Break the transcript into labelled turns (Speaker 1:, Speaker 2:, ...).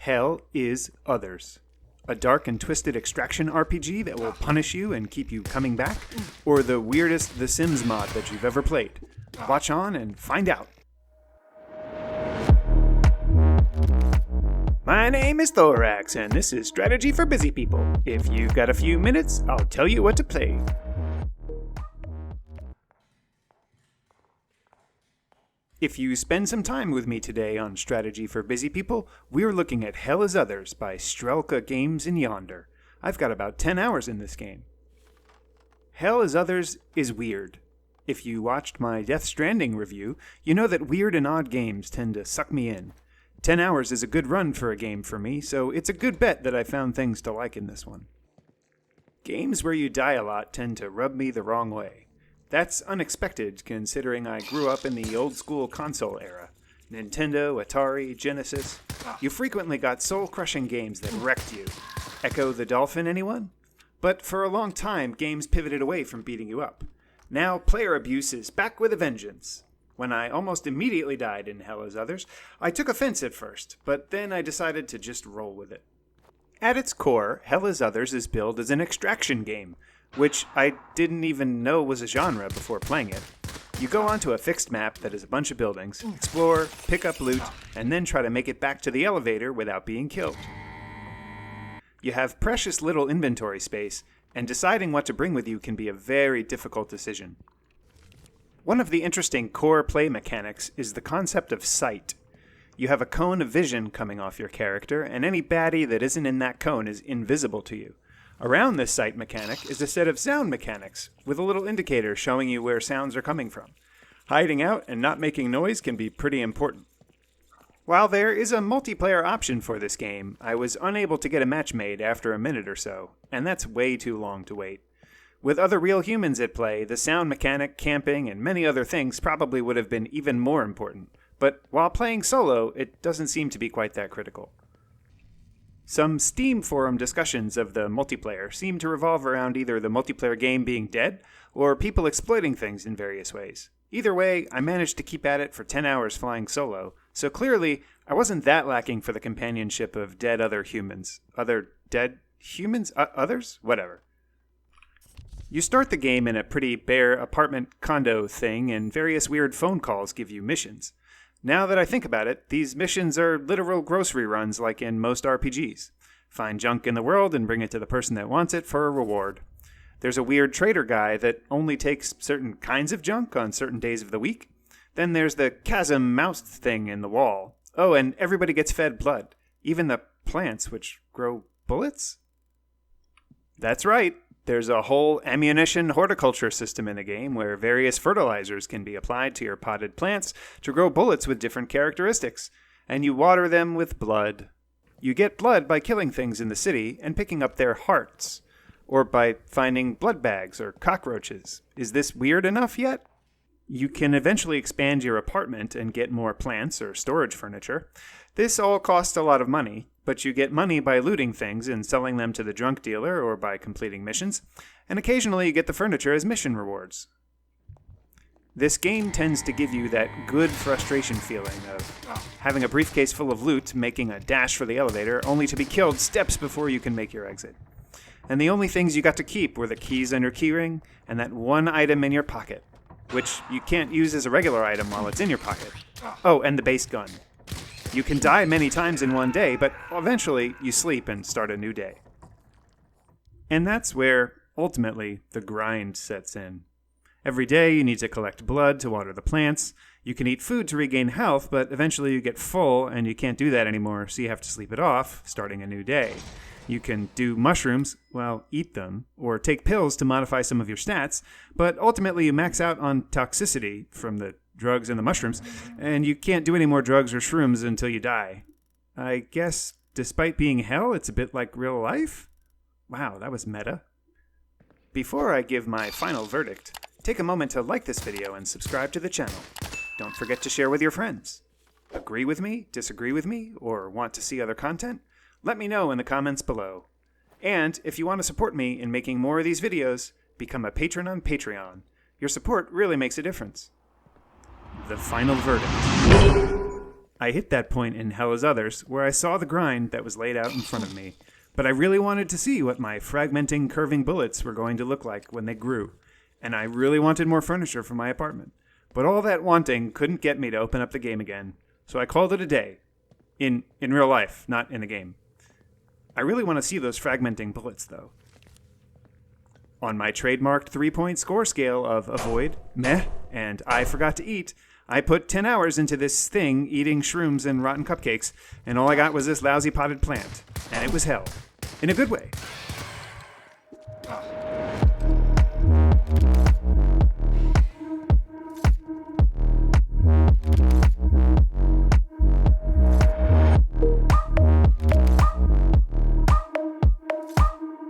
Speaker 1: Hell is Others. A dark and twisted extraction RPG that will punish you and keep you coming back? Or the weirdest The Sims mod that you've ever played? Watch on and find out. My name is Thorax, and this is Strategy for Busy People. If you've got a few minutes, I'll tell you what to play. If you spend some time with me today on Strategy for Busy People, we're looking at Hell is Others by Strelka Games Yonder. I've got about 10 hours in this game. Hell is Others is weird. If you watched my Death Stranding review, you know that weird and odd games tend to suck me in. 10 hours is a good run for a game for me, so it's a good bet that I found things to like in this one. Games where you die a lot tend to rub me the wrong way. That's unexpected, considering I grew up in the old-school console era. Nintendo, Atari, Genesis. You frequently got soul-crushing games that wrecked you. Echo the Dolphin, anyone? But for a long time, games pivoted away from beating you up. Now, player abuse is back with a vengeance. When I almost immediately died in Hell is Others, I took offense at first, but then I decided to just roll with it. At its core, Hell is Others is billed as an extraction game, which I didn't even know was a genre before playing it. You go onto a fixed map that is a bunch of buildings, explore, pick up loot, and then try to make it back to the elevator without being killed. You have precious little inventory space, and deciding what to bring with you can be a very difficult decision. One of the interesting core play mechanics is the concept of sight. You have a cone of vision coming off your character, and any baddie that isn't in that cone is invisible to you. Around this sight mechanic is a set of sound mechanics, with a little indicator showing you where sounds are coming from. Hiding out and not making noise can be pretty important. While there is a multiplayer option for this game, I was unable to get a match made after a minute or so, and that's way too long to wait. With other real humans at play, the sound mechanic, camping, and many other things probably would have been even more important, but while playing solo, it doesn't seem to be quite that critical. Some Steam forum discussions of the multiplayer seem to revolve around either the multiplayer game being dead, or people exploiting things in various ways. Either way, I managed to keep at it for 10 hours flying solo, so clearly, I wasn't that lacking for the companionship of dead other humans. Other dead humans? Others? Whatever. You start the game in a pretty bare apartment condo thing, and various weird phone calls give you missions. Now that I think about it, these missions are literal grocery runs like in most RPGs. Find junk in the world and bring it to the person that wants it for a reward. There's a weird trader guy that only takes certain kinds of junk on certain days of the week. Then there's the chasm mouse thing in the wall. Oh, and everybody gets fed blood. Even the plants, which grow bullets? That's right. There's a whole ammunition horticulture system in the game where various fertilizers can be applied to your potted plants to grow bullets with different characteristics, and you water them with blood. You get blood by killing things in the city and picking up their hearts, or by finding blood bags or cockroaches. Is this weird enough yet? You can eventually expand your apartment and get more plants or storage furniture. This all costs a lot of money, but you get money by looting things and selling them to the drunk dealer or by completing missions, and occasionally you get the furniture as mission rewards. This game tends to give you that good frustration feeling of having a briefcase full of loot, making a dash for the elevator, only to be killed steps before you can make your exit. And the only things you got to keep were the keys on your keyring and that one item in your pocket, which you can't use as a regular item while it's in your pocket. Oh, and the base gun. You can die many times in one day, but eventually you sleep and start a new day. And that's where, ultimately, the grind sets in. Every day you need to collect blood to water the plants. You can eat food to regain health, but eventually you get full and you can't do that anymore, so you have to sleep it off, starting a new day. You can do mushrooms, well, eat them, or take pills to modify some of your stats, but ultimately you max out on toxicity from the drugs and the mushrooms, and you can't do any more drugs or shrooms until you die. I guess, despite being hell, it's a bit like real life? Wow, that was meta. Before I give my final verdict, take a moment to like this video and subscribe to the channel. Don't forget to share with your friends. Agree with me, disagree with me, or want to see other content? Let me know in the comments below. And if you want to support me in making more of these videos, become a patron on Patreon. Your support really makes a difference. The final verdict. I hit that point in Hell as Others where I saw the grind that was laid out in front of me, but I really wanted to see what my fragmenting, curving bullets were going to look like when they grew, and I really wanted more furniture for my apartment. But all that wanting couldn't get me to open up the game again, so I called it a day. In real life, not in a game. I really want to see those fragmenting bullets, though. On my trademarked 3-point score scale of avoid, meh, and I forgot to eat, I put 10 hours into this thing eating shrooms and rotten cupcakes, and all I got was this lousy potted plant. And it was hell. In a good way.